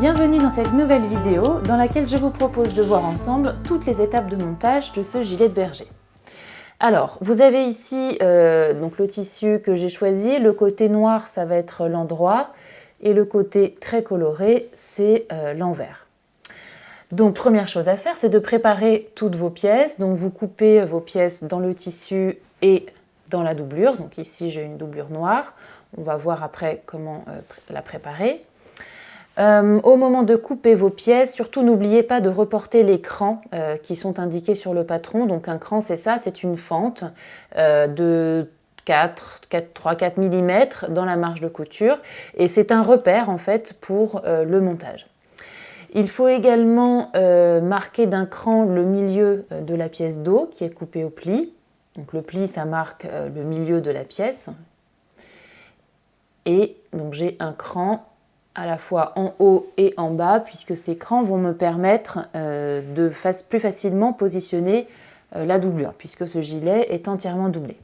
Bienvenue dans cette nouvelle vidéo dans laquelle je vous propose de voir ensemble toutes les étapes de montage de ce gilet de berger. Alors, vous avez ici donc le tissu que j'ai choisi. Le côté noir, ça va être l'endroit et le côté très coloré, c'est l'envers. Donc, première chose à faire, c'est de préparer toutes vos pièces. Donc, vous coupez vos pièces dans le tissu et dans la doublure. Donc ici, j'ai une doublure noire. On va voir après comment la préparer. Au moment de couper vos pièces, surtout n'oubliez pas de reporter les crans qui sont indiqués sur le patron. Donc un cran, c'est ça, c'est une fente de 3-4 mm dans la marge de couture. Et c'est un repère en fait pour le montage. Il faut également marquer d'un cran le milieu de la pièce dos qui est coupée au pli. Donc le pli, ça marque le milieu de la pièce. Et donc j'ai un cran à la fois en haut et en bas, puisque ces crans vont me permettre de plus facilement positionner la doublure, puisque ce gilet est entièrement doublé.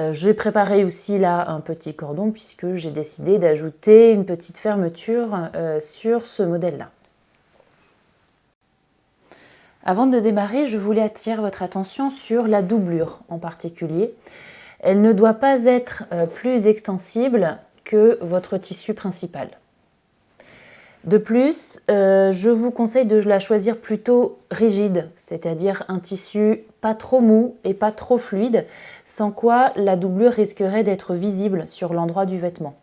J'ai préparé aussi là un petit cordon, puisque j'ai décidé d'ajouter une petite fermeture sur ce modèle-là. Avant de démarrer, je voulais attirer votre attention sur la doublure en particulier. Elle ne doit pas être plus extensible que votre tissu principal. De plus, je vous conseille de la choisir plutôt rigide, c'est-à-dire un tissu pas trop mou et pas trop fluide, sans quoi la doublure risquerait d'être visible sur l'endroit du vêtement.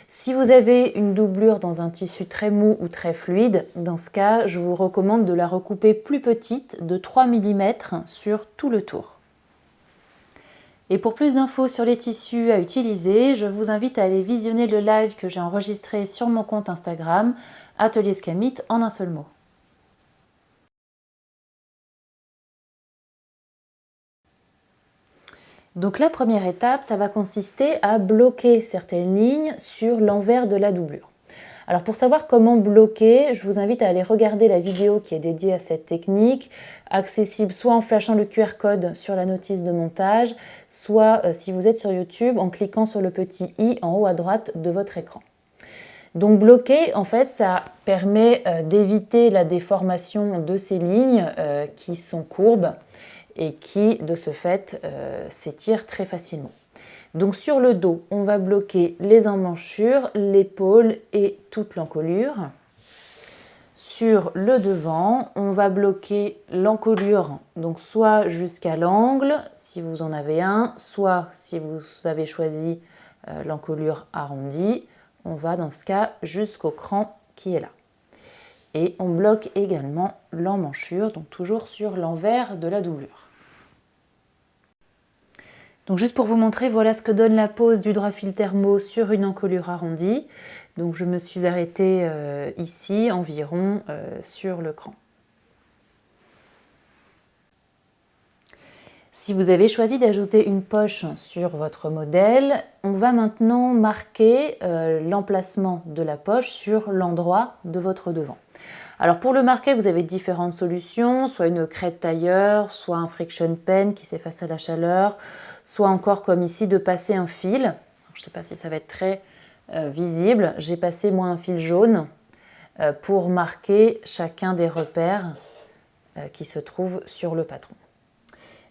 Si vous avez une doublure dans un tissu très mou ou très fluide, dans ce cas, je vous recommande de la recouper plus petite, de 3 mm sur tout le tour. Et pour plus d'infos sur les tissus à utiliser, je vous invite à aller visionner le live que j'ai enregistré sur mon compte Instagram, Atelier Scamit en un seul mot. Donc la première étape, ça va consister à bloquer certaines lignes sur l'envers de la doublure. Alors pour savoir comment bloquer, je vous invite à aller regarder la vidéo qui est dédiée à cette technique, accessible soit en flashant le QR code sur la notice de montage, soit si vous êtes sur YouTube, en cliquant sur le petit i en haut à droite de votre écran. Donc bloquer, en fait, ça permet d'éviter la déformation de ces lignes qui sont courbes et qui, de ce fait, s'étirent très facilement. Donc sur le dos, on va bloquer les emmanchures, l'épaule et toute l'encolure. Sur le devant, on va bloquer l'encolure, donc soit jusqu'à l'angle, si vous en avez un, soit si vous avez choisi l'encolure arrondie, on va dans ce cas jusqu'au cran qui est là. Et on bloque également l'emmanchure, donc toujours sur l'envers de la doublure. Donc juste pour vous montrer, voilà ce que donne la pose du drap fil thermo sur une encolure arrondie. Donc je me suis arrêtée ici environ sur le cran. Si vous avez choisi d'ajouter une poche sur votre modèle, on va maintenant marquer l'emplacement de la poche sur l'endroit de votre devant. Alors pour le marquer, vous avez différentes solutions, soit une craie de tailleur, soit un friction pen qui s'efface à la chaleur, soit encore comme ici de passer un fil. Je ne sais pas si ça va être très visible. J'ai passé moi un fil jaune pour marquer chacun des repères qui se trouvent sur le patron.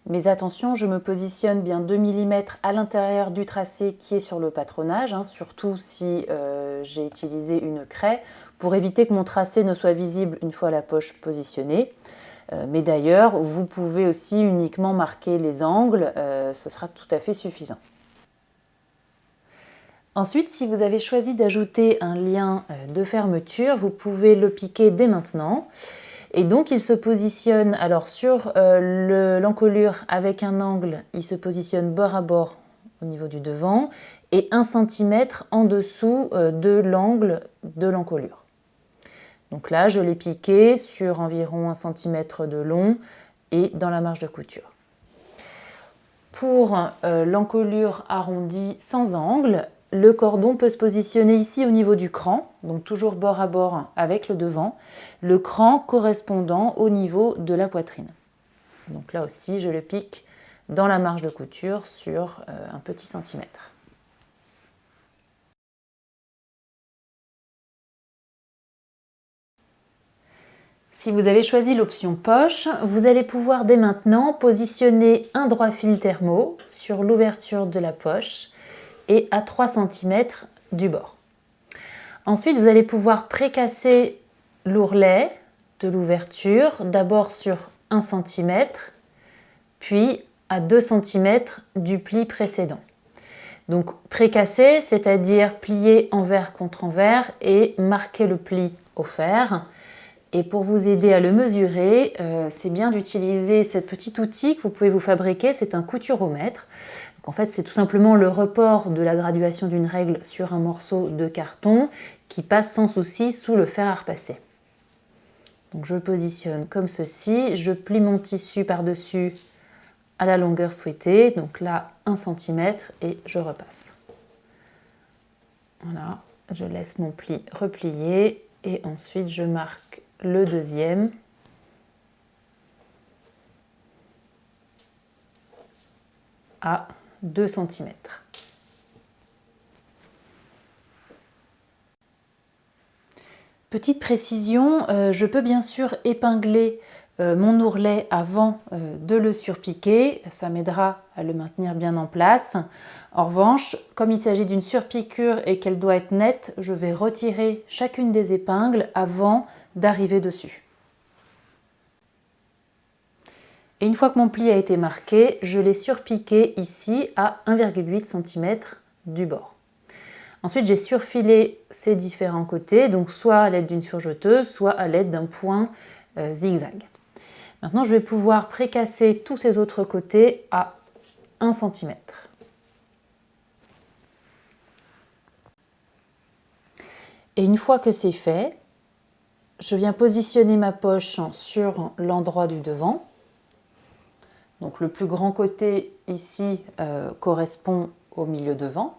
Mais attention, je me positionne bien 2 mm à l'intérieur du tracé qui est sur le patronage, surtout si j'ai utilisé une craie, pour éviter que mon tracé ne soit visible une fois la poche positionnée. Mais d'ailleurs, vous pouvez aussi uniquement marquer les angles, ce sera tout à fait suffisant. Ensuite, si vous avez choisi d'ajouter un lien de fermeture, vous pouvez le piquer dès maintenant. Et donc il se positionne alors sur l'encolure avec un angle, il se positionne bord à bord au niveau du devant et 1 cm en dessous de l'angle de l'encolure. Donc là, je l'ai piqué sur environ 1 cm de long et dans la marge de couture. Pour l'encolure arrondie sans angle, le cordon peut se positionner ici au niveau du cran, donc toujours bord à bord avec le devant, le cran correspondant au niveau de la poitrine. Donc là aussi, je le pique dans la marge de couture sur un petit centimètre. Si vous avez choisi l'option poche, vous allez pouvoir dès maintenant positionner un droit fil thermo sur l'ouverture de la poche et à 3 cm du bord. Ensuite, vous allez pouvoir précasser l'ourlet de l'ouverture, d'abord sur 1 cm, puis à 2 cm du pli précédent. Donc précasser, c'est-à-dire plier envers contre envers et marquer le pli au fer. Et pour vous aider à le mesurer, c'est bien d'utiliser ce petit outil que vous pouvez vous fabriquer, c'est un couturomètre. Donc en fait, c'est tout simplement le report de la graduation d'une règle sur un morceau de carton qui passe sans souci sous le fer à repasser. Donc je le positionne comme ceci, je plie mon tissu par-dessus à la longueur souhaitée, donc là 1 cm et je repasse. Voilà, je laisse mon pli replier et ensuite je marque le deuxième. À 2 cm. Petite précision, je peux bien sûr épingler mon ourlet avant de le surpiquer, ça m'aidera à le maintenir bien en place. En revanche, comme il s'agit d'une surpiqûre et qu'elle doit être nette, je vais retirer chacune des épingles avant d'arriver dessus. Et une fois que mon pli a été marqué, je l'ai surpiqué ici à 1,8 cm du bord. Ensuite, j'ai surfilé ces différents côtés, donc soit à l'aide d'une surjeteuse, soit à l'aide d'un point zigzag. Maintenant, je vais pouvoir précasser tous ces autres côtés à 1 cm. Et une fois que c'est fait, je viens positionner ma poche sur l'endroit du devant. Donc le plus grand côté ici correspond au milieu devant.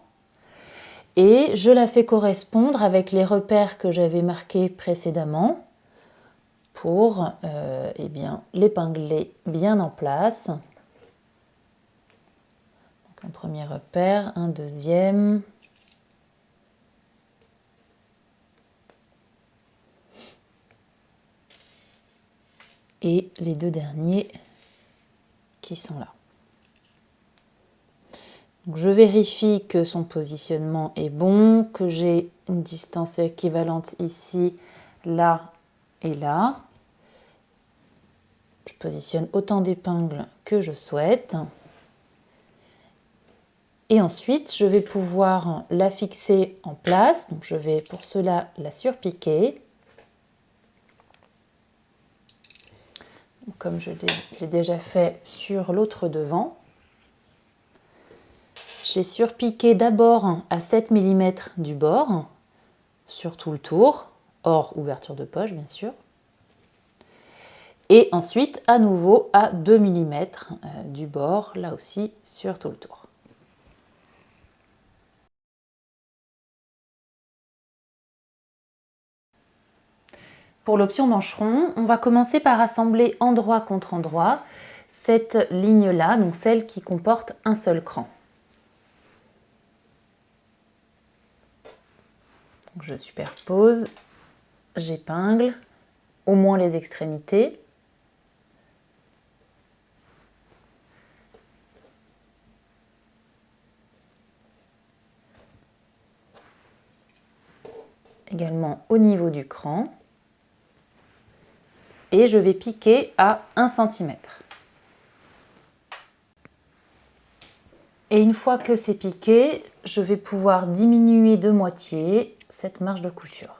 Et je la fais correspondre avec les repères que j'avais marqués précédemment pour l'épingler bien en place. Donc un premier repère, un deuxième. Et les deux derniers qui sont là. Donc je vérifie que son positionnement est bon, que j'ai une distance équivalente ici, là et là. Je positionne autant d'épingles que je souhaite. Et ensuite, je vais pouvoir la fixer en place. Donc je vais pour cela la surpiquer. Comme je l'ai déjà fait sur l'autre devant. J'ai surpiqué d'abord à 7 mm du bord, sur tout le tour, hors ouverture de poche bien sûr. Et ensuite à nouveau à 2 mm du bord, là aussi sur tout le tour. Pour l'option mancheron, on va commencer par assembler endroit contre endroit cette ligne-là, donc celle qui comporte un seul cran. Donc je superpose, j'épingle, au moins les extrémités. Également au niveau du cran. Et je vais piquer à 1 cm. Et une fois que c'est piqué, je vais pouvoir diminuer de moitié cette marge de couture.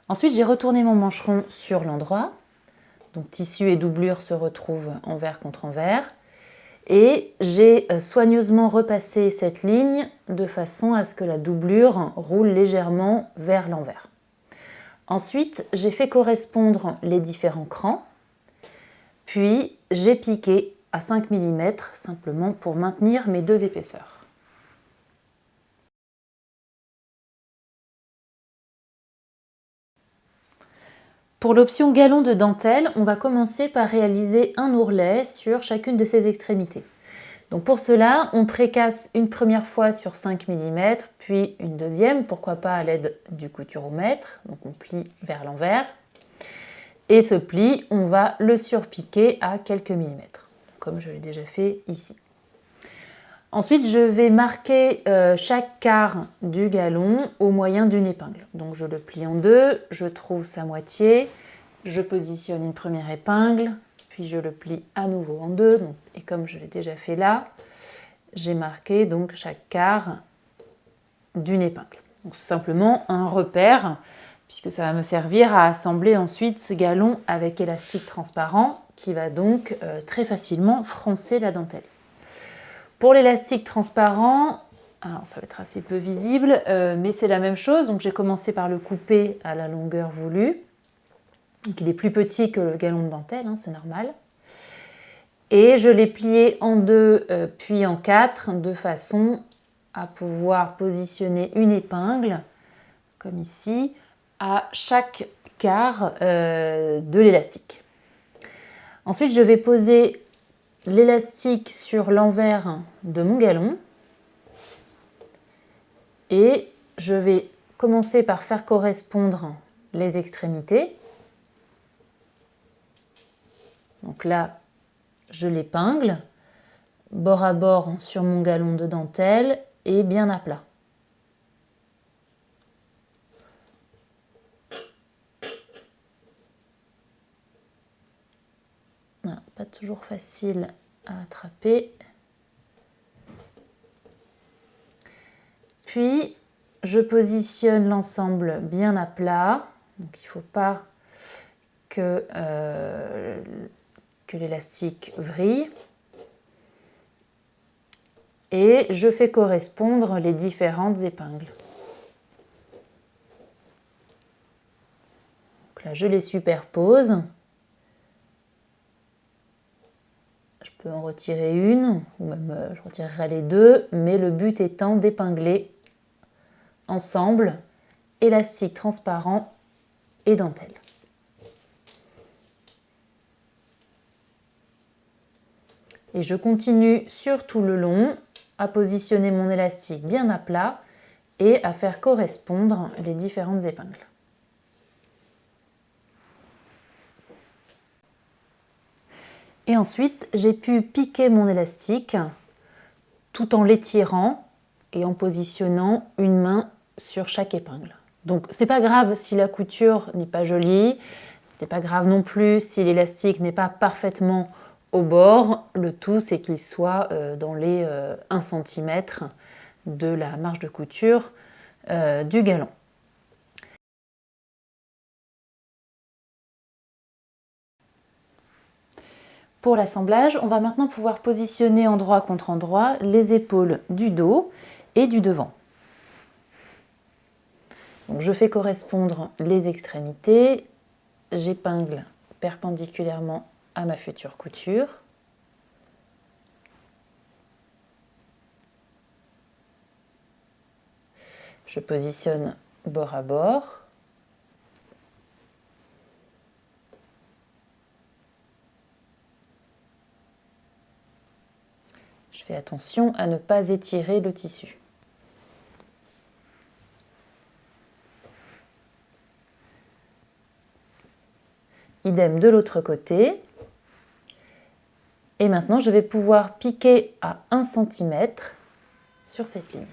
Ensuite, j'ai retourné mon mancheron sur l'endroit. Donc tissu et doublure se retrouvent envers contre envers. Et j'ai soigneusement repassé cette ligne de façon à ce que la doublure roule légèrement vers l'envers. Ensuite, j'ai fait correspondre les différents crans, puis j'ai piqué à 5 mm simplement pour maintenir mes deux épaisseurs. Pour l'option galon de dentelle, on va commencer par réaliser un ourlet sur chacune de ses extrémités. Donc pour cela, on précasse une première fois sur 5 mm, puis une deuxième, pourquoi pas à l'aide du couturomètre. Donc on plie vers l'envers. Et ce pli, on va le surpiquer à quelques millimètres, comme je l'ai déjà fait ici. Ensuite, je vais marquer chaque quart du galon au moyen d'une épingle. Donc je le plie en deux, je trouve sa moitié, je positionne une première épingle, puis je le plie à nouveau en deux. Donc, et comme je l'ai déjà fait là, j'ai marqué donc chaque quart d'une épingle. Donc c'est simplement un repère, puisque ça va me servir à assembler ensuite ce galon avec élastique transparent qui va donc très facilement froncer la dentelle. Pour l'élastique transparent, alors ça va être assez peu visible, mais c'est la même chose. Donc j'ai commencé par le couper à la longueur voulue. Donc il est plus petit que le galon de dentelle, hein, c'est normal. Et je l'ai plié en deux, puis en quatre, de façon à pouvoir positionner une épingle, comme ici, à chaque quart de l'élastique. Ensuite, je vais poser l'élastique sur l'envers de mon galon et je vais commencer par faire correspondre les extrémités. Donc là, je l'épingle, bord à bord sur mon galon de dentelle et bien à plat. Voilà, pas toujours facile à attraper. Puis, je positionne l'ensemble bien à plat. Donc, il ne faut pas que l'élastique vrille. Et je fais correspondre les différentes épingles. Donc là, je les superpose. Je peux en retirer une, ou même je retirerai les deux, mais le but étant d'épingler ensemble élastique transparent et dentelle. Et je continue sur tout le long à positionner mon élastique bien à plat et à faire correspondre les différentes épingles. Et ensuite, j'ai pu piquer mon élastique tout en l'étirant et en positionnant une main sur chaque épingle. Donc c'est pas grave si la couture n'est pas jolie, c'est pas grave non plus si l'élastique n'est pas parfaitement au bord. Le tout c'est qu'il soit dans les 1 cm de la marge de couture du galon. Pour l'assemblage, on va maintenant pouvoir positionner endroit contre endroit les épaules du dos et du devant. Donc, je fais correspondre les extrémités, j'épingle perpendiculairement à ma future couture. Je positionne bord à bord. Je fais attention à ne pas étirer le tissu. Idem de l'autre côté. Et maintenant, je vais pouvoir piquer à 1 cm sur cette ligne.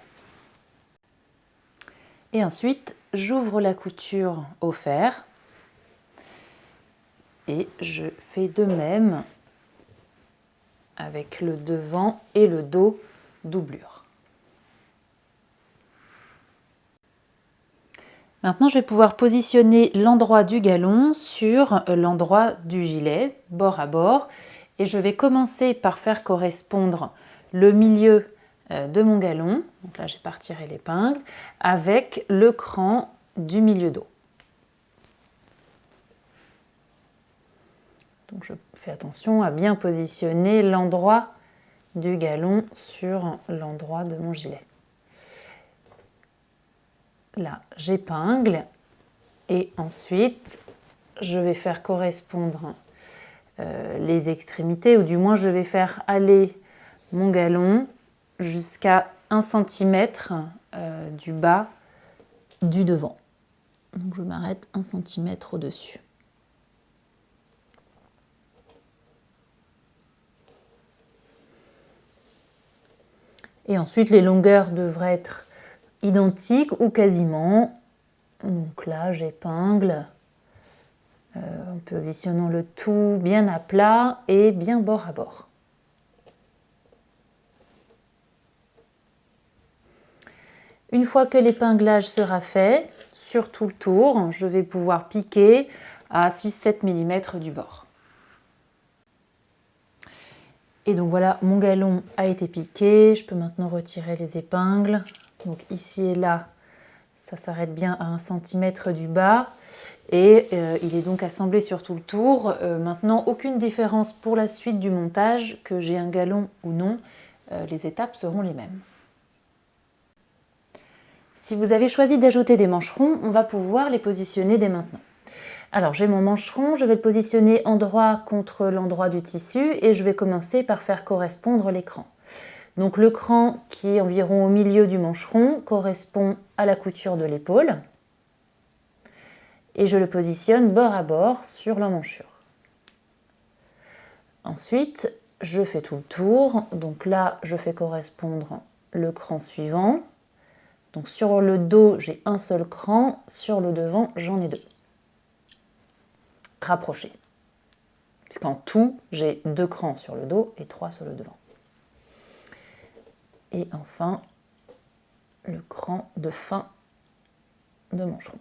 Et ensuite, j'ouvre la couture au fer et je fais de même avec le devant et le dos doublure. Maintenant, je vais pouvoir positionner l'endroit du galon sur l'endroit du gilet, bord à bord. Et je vais commencer par faire correspondre le milieu de mon galon, donc là j'ai pas retiré l'épingle, avec le cran du milieu dos. Donc je fais attention à bien positionner l'endroit du galon sur l'endroit de mon gilet. Là, j'épingle et ensuite je vais faire correspondre les extrémités, ou du moins je vais faire aller mon galon jusqu'à 1 cm du bas du devant. Donc je m'arrête 1 cm au-dessus. Et ensuite les longueurs devraient être identiques ou quasiment. Donc là j'épingle en positionnant le tout bien à plat et bien bord à bord. Une fois que l'épinglage sera fait, sur tout le tour, je vais pouvoir piquer à 6-7 mm du bord. Et donc voilà, mon galon a été piqué. Je peux maintenant retirer les épingles. Donc ici et là, ça s'arrête bien à 1 cm du bas. Et il est donc assemblé sur tout le tour. Maintenant, aucune différence pour la suite du montage, que j'ai un galon ou non. Les étapes seront les mêmes. Si vous avez choisi d'ajouter des mancherons, on va pouvoir les positionner dès maintenant. Alors j'ai mon mancheron, je vais le positionner endroit contre l'endroit du tissu et je vais commencer par faire correspondre les crans. Donc le cran qui est environ au milieu du mancheron correspond à la couture de l'épaule et je le positionne bord à bord sur l'emmanchure. Ensuite, je fais tout le tour, donc là je fais correspondre le cran suivant. Donc sur le dos, j'ai un seul cran, sur le devant, j'en ai deux. Rapprochés. Puisqu'en tout, j'ai 2 crans sur le dos et 3 sur le devant. Et enfin, le cran de fin de mancheron.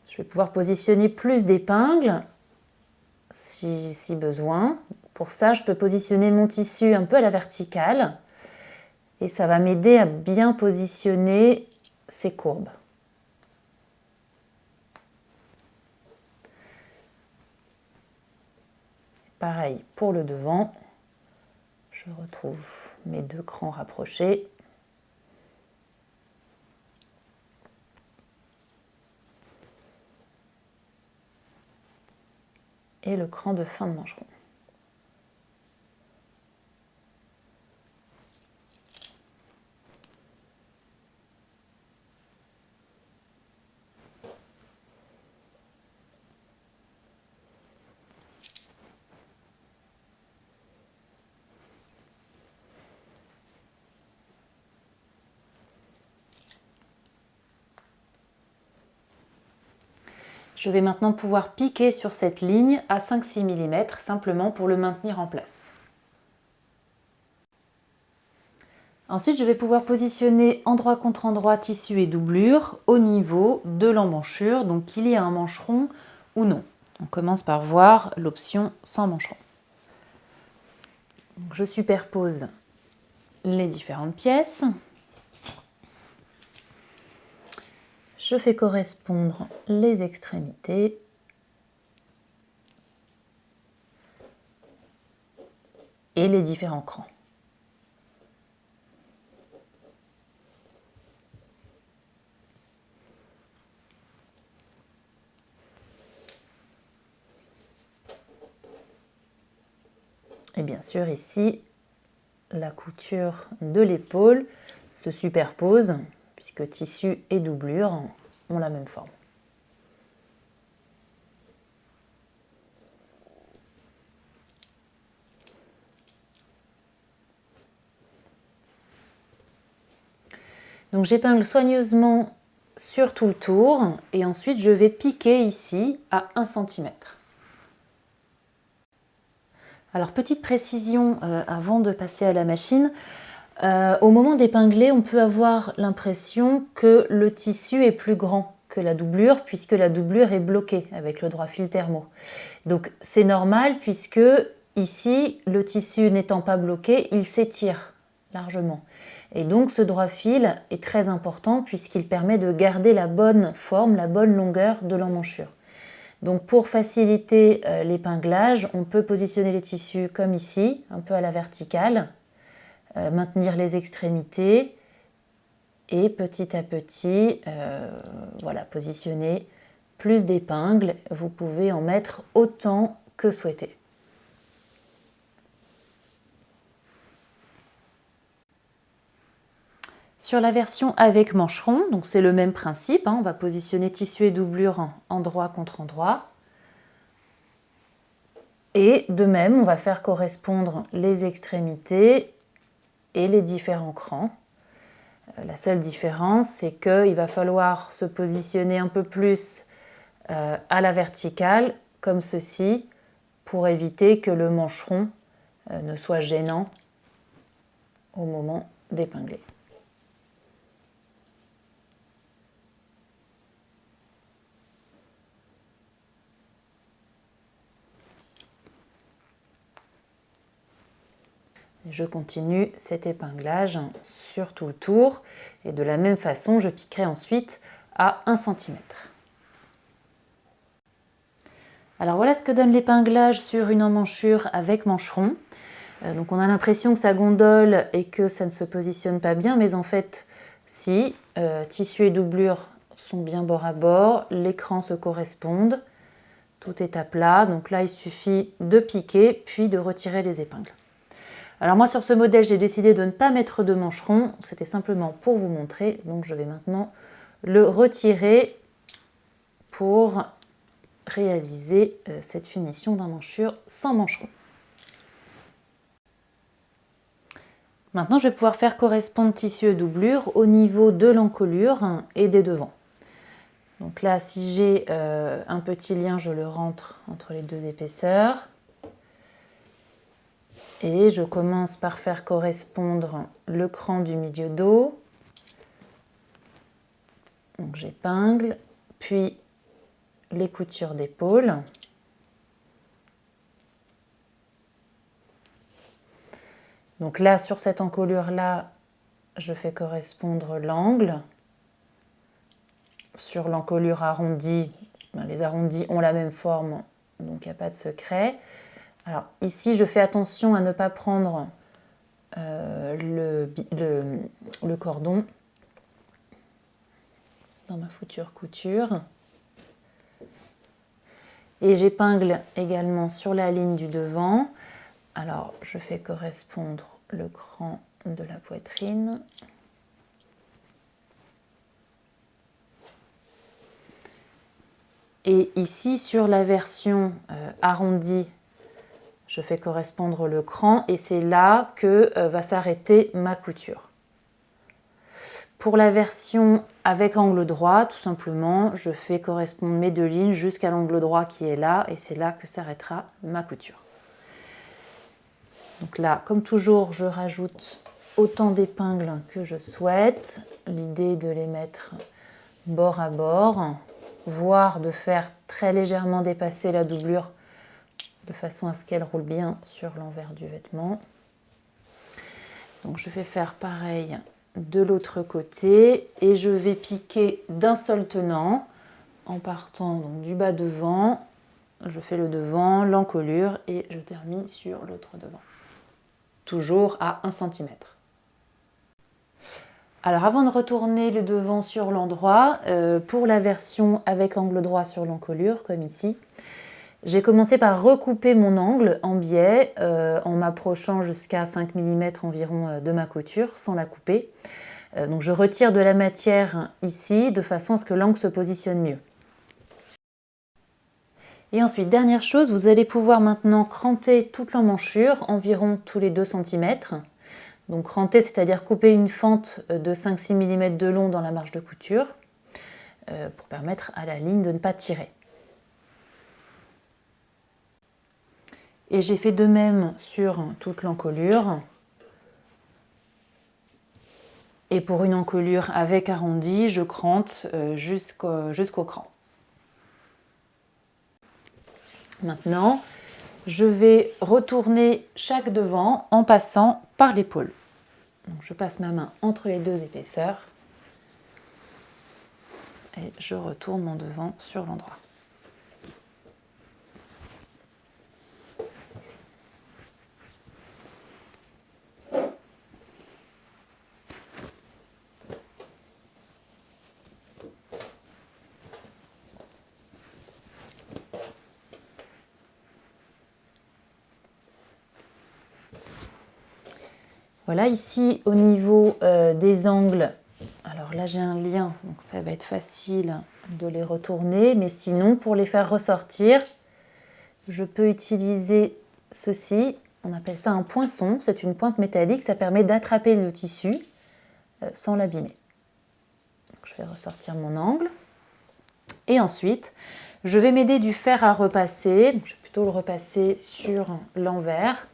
Je vais pouvoir positionner plus d'épingles si besoin. Pour ça, je peux positionner mon tissu un peu à la verticale et ça va m'aider à bien positionner ces courbes. Pareil pour le devant, je retrouve mes 2 crans rapprochés. Et le cran de fin de mancheron. Je vais maintenant pouvoir piquer sur cette ligne à 5-6 mm, simplement pour le maintenir en place. Ensuite, je vais pouvoir positionner endroit contre endroit tissu et doublure au niveau de l'emmanchure, donc qu'il y ait un mancheron ou non. On commence par voir l'option sans mancheron. Donc, je superpose les différentes pièces. Je fais correspondre les extrémités. Et les différents crans. Et bien sûr ici, la couture de l'épaule se superpose puisque tissu et doublure ont la même forme. Donc j'épingle soigneusement sur tout le tour et ensuite je vais piquer ici à 1 cm. Alors petite précision avant de passer à la machine, au moment d'épingler, on peut avoir l'impression que le tissu est plus grand que la doublure puisque la doublure est bloquée avec le droit fil thermo. Donc c'est normal puisque ici, le tissu n'étant pas bloqué, il s'étire largement. Et donc ce droit fil est très important puisqu'il permet de garder la bonne forme, la bonne longueur de l'emmanchure. Donc pour faciliter l'épinglage, on peut positionner les tissus comme ici, un peu à la verticale, maintenir les extrémités et petit à petit, voilà, positionner plus d'épingles. Vous pouvez en mettre autant que souhaité. Sur la version avec mancheron, donc c'est le même principe, hein, on va positionner tissu et doublure endroit contre endroit. Et de même, on va faire correspondre les extrémités et les différents crans. La seule différence, c'est qu'il va falloir se positionner un peu plus à la verticale, comme ceci, pour éviter que le mancheron ne soit gênant au moment d'épingler. Je continue cet épinglage sur tout le tour et de la même façon, je piquerai ensuite à 1 cm. Alors voilà ce que donne l'épinglage sur une emmanchure avec mancheron. Donc on a l'impression que ça gondole et que ça ne se positionne pas bien, mais en fait, si, tissu et doublure sont bien bord à bord, les crans se correspondent, tout est à plat, donc là il suffit de piquer puis de retirer les épingles. Alors moi sur ce modèle j'ai décidé de ne pas mettre de mancheron, c'était simplement pour vous montrer, donc je vais maintenant le retirer pour réaliser cette finition d'emmanchure sans mancheron. Maintenant je vais pouvoir faire correspondre tissu et doublure au niveau de l'encolure et des devants. Donc là si j'ai un petit lien, je le rentre entre les deux épaisseurs. Et je commence par faire correspondre le cran du milieu dos. Donc j'épingle, puis les coutures d'épaule. Donc là, sur cette encolure-là, je fais correspondre l'angle. Sur l'encolure arrondie, les arrondis ont la même forme, donc il n'y a pas de secret. Alors ici, je fais attention à ne pas prendre le cordon dans ma future couture. Et j'épingle également sur la ligne du devant. Alors, je fais correspondre le cran de la poitrine. Et ici, sur la version arrondie, je fais correspondre le cran et c'est là que va s'arrêter ma couture. Pour la version avec angle droit, tout simplement, je fais correspondre mes deux lignes jusqu'à l'angle droit qui est là et c'est là que s'arrêtera ma couture. Donc là, comme toujours, je rajoute autant d'épingles que je souhaite. L'idée de les mettre bord à bord, voire de faire très légèrement dépasser la doublure de façon à ce qu'elle roule bien sur l'envers du vêtement. Donc je vais faire pareil de l'autre côté et je vais piquer d'un seul tenant en partant donc du bas devant. Je fais le devant, l'encolure et je termine sur l'autre devant. Toujours à 1 cm. Alors avant de retourner le devant sur l'endroit, pour la version avec angle droit sur l'encolure, comme ici, j'ai commencé par recouper mon angle en biais en m'approchant jusqu'à 5 mm environ de ma couture sans la couper. Donc je retire de la matière ici de façon à ce que l'angle se positionne mieux. Et ensuite, dernière chose, vous allez pouvoir maintenant cranter toute l'emmanchure, environ tous les 2 cm. Donc cranter, c'est-à-dire couper une fente de 5-6 mm de long dans la marge de couture pour permettre à la ligne de ne pas tirer. Et j'ai fait de même sur toute l'encolure. Et pour une encolure avec arrondi, je crante jusqu'au cran. Maintenant, je vais retourner chaque devant en passant par l'épaule. Donc, je passe ma main entre les deux épaisseurs et je retourne mon devant sur l'endroit. Voilà, ici au niveau des angles, alors là j'ai un lien, donc ça va être facile de les retourner, mais sinon pour les faire ressortir, je peux utiliser ceci, on appelle ça un poinçon, c'est une pointe métallique, ça permet d'attraper le tissu sans l'abîmer. Je vais ressortir mon angle. Et ensuite, je vais m'aider du fer à repasser. Donc, je vais plutôt le repasser sur l'envers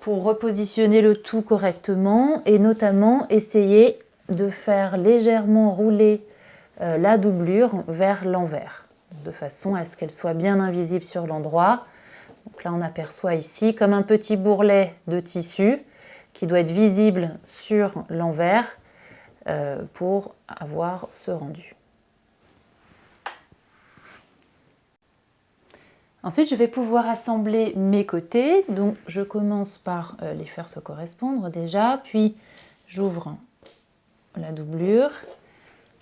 pour repositionner le tout correctement et notamment essayer de faire légèrement rouler la doublure vers l'envers, de façon à ce qu'elle soit bien invisible sur l'endroit. Donc là, on aperçoit ici comme un petit bourrelet de tissu qui doit être visible sur l'envers pour avoir ce rendu. Ensuite, je vais pouvoir assembler mes côtés. Donc, je commence par les faire se correspondre déjà, puis j'ouvre la doublure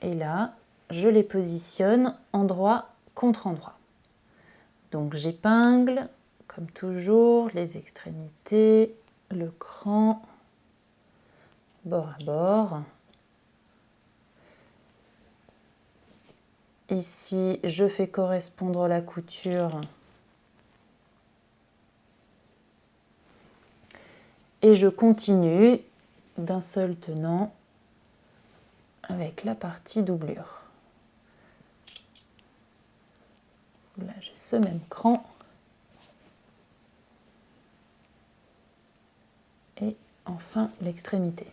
et là, je les positionne endroit contre endroit. Donc, j'épingle, comme toujours, les extrémités, le cran, bord à bord. Ici, je fais correspondre la couture et je continue d'un seul tenant avec la partie doublure. Là, j'ai ce même cran. Et enfin, l'extrémité.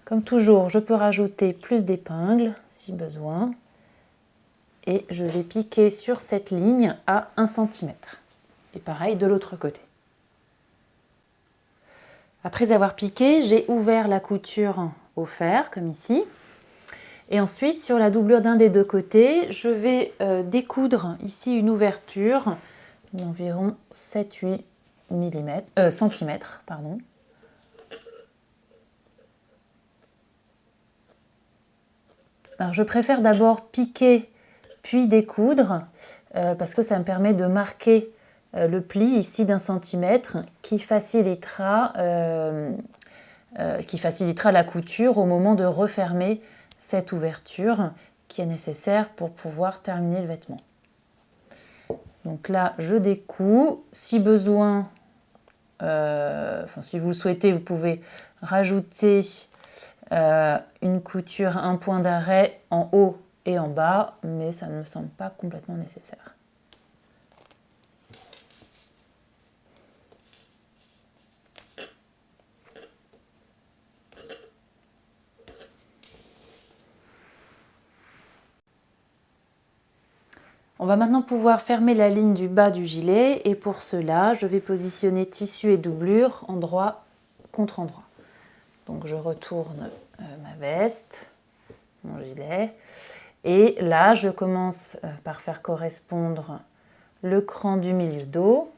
Comme toujours, je peux rajouter plus d'épingles si besoin. Et je vais piquer sur cette ligne à 1 cm. Et pareil de l'autre côté. Après avoir piqué, j'ai ouvert la couture au fer, comme ici. Et ensuite, sur la doublure d'un des deux côtés, je vais découdre ici une ouverture d'environ 7-8 cm. Pardon. Alors, je préfère d'abord piquer puis découdre parce que ça me permet de marquer le pli ici d'1 centimètre qui facilitera la couture au moment de refermer cette ouverture qui est nécessaire pour pouvoir terminer le vêtement. Donc là, je découds. Si besoin, si vous le souhaitez, vous pouvez rajouter une couture, un point d'arrêt en haut et en bas, mais ça ne me semble pas complètement nécessaire. On va maintenant pouvoir fermer la ligne du bas du gilet et pour cela, je vais positionner tissu et doublure endroit contre endroit. Donc je retourne ma veste, mon gilet et là je commence par faire correspondre le cran du milieu dos,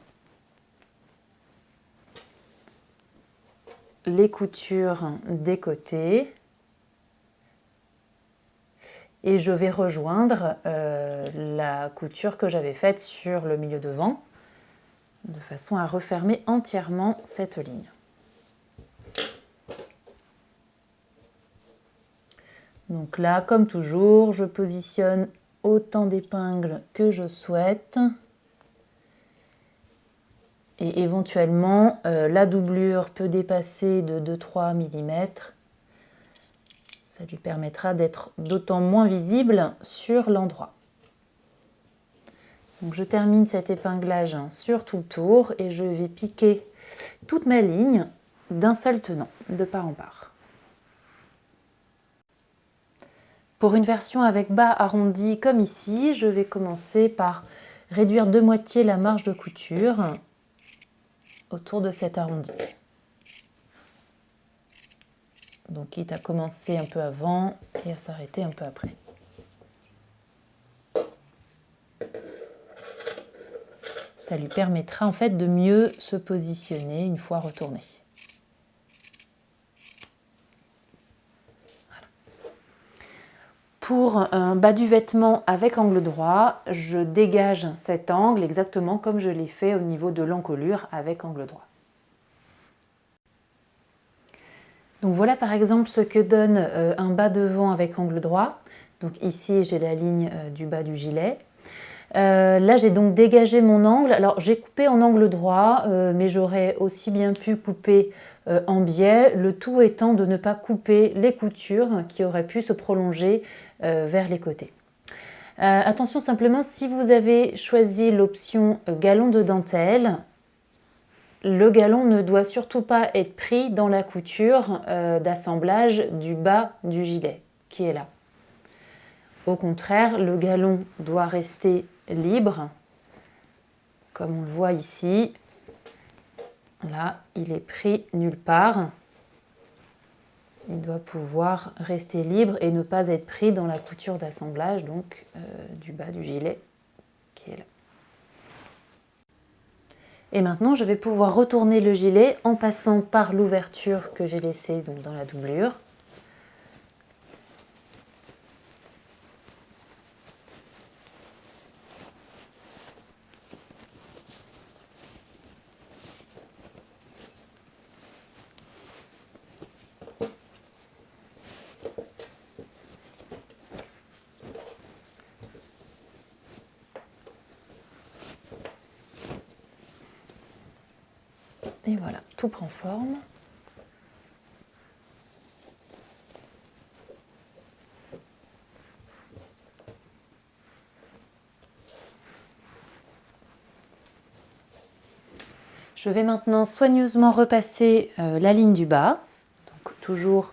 les coutures des côtés. Et je vais rejoindre la couture que j'avais faite sur le milieu devant, de façon à refermer entièrement cette ligne. Donc là, comme toujours, je positionne autant d'épingles que je souhaite. Et éventuellement, la doublure peut dépasser de 2-3 mm. Ça lui permettra d'être d'autant moins visible sur l'endroit. Donc je termine cet épinglage sur tout le tour et je vais piquer toute ma ligne d'un seul tenant, de part en part. Pour une version avec bas arrondi comme ici, je vais commencer par réduire de moitié la marge de couture autour de cet arrondi. Donc quitte à commencer un peu avant et à s'arrêter un peu après. Ça lui permettra en fait de mieux se positionner une fois retourné. Voilà. pour un bas du vêtement avec angle droit, je dégage cet angle exactement comme je l'ai fait au niveau de l'encolure avec angle droit. Donc voilà par exemple ce que donne un bas devant avec angle droit. Donc ici j'ai la ligne du bas du gilet. Là j'ai donc dégagé mon angle. Alors j'ai coupé en angle droit, mais j'aurais aussi bien pu couper en biais, le tout étant de ne pas couper les coutures qui auraient pu se prolonger vers les côtés. Attention simplement, si vous avez choisi l'option galon de dentelle, le galon ne doit surtout pas être pris dans la couture d'assemblage du bas du gilet qui est là. Au contraire, le galon doit rester libre, comme on le voit ici. Là, il est pris nulle part. Il doit pouvoir rester libre et ne pas être pris dans la couture d'assemblage donc du bas du gilet qui est là. Et maintenant, je vais pouvoir retourner le gilet en passant par l'ouverture que j'ai laissée donc dans la doublure. Et voilà, tout prend forme. Je vais maintenant soigneusement repasser la ligne du bas, donc toujours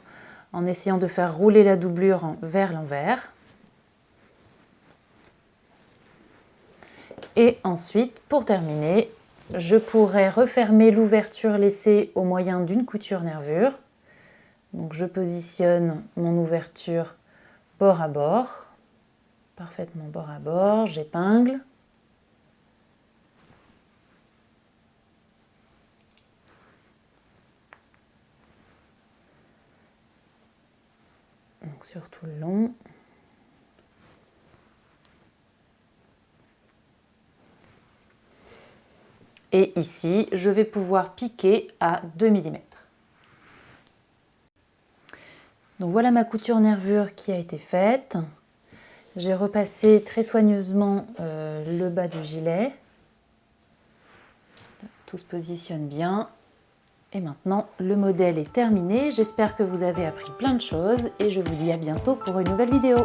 en essayant de faire rouler la doublure vers l'envers. Et ensuite, pour terminer, je pourrais refermer l'ouverture laissée au moyen d'une couture nervure. Donc je positionne mon ouverture bord à bord, parfaitement bord à bord, j'épingle. Donc sur tout le long. Et ici, je vais pouvoir piquer à 2 mm. Donc voilà ma couture nervure qui a été faite. J'ai repassé très soigneusement le bas du gilet. Tout se positionne bien. Et maintenant, le modèle est terminé. J'espère que vous avez appris plein de choses et je vous dis à bientôt pour une nouvelle vidéo.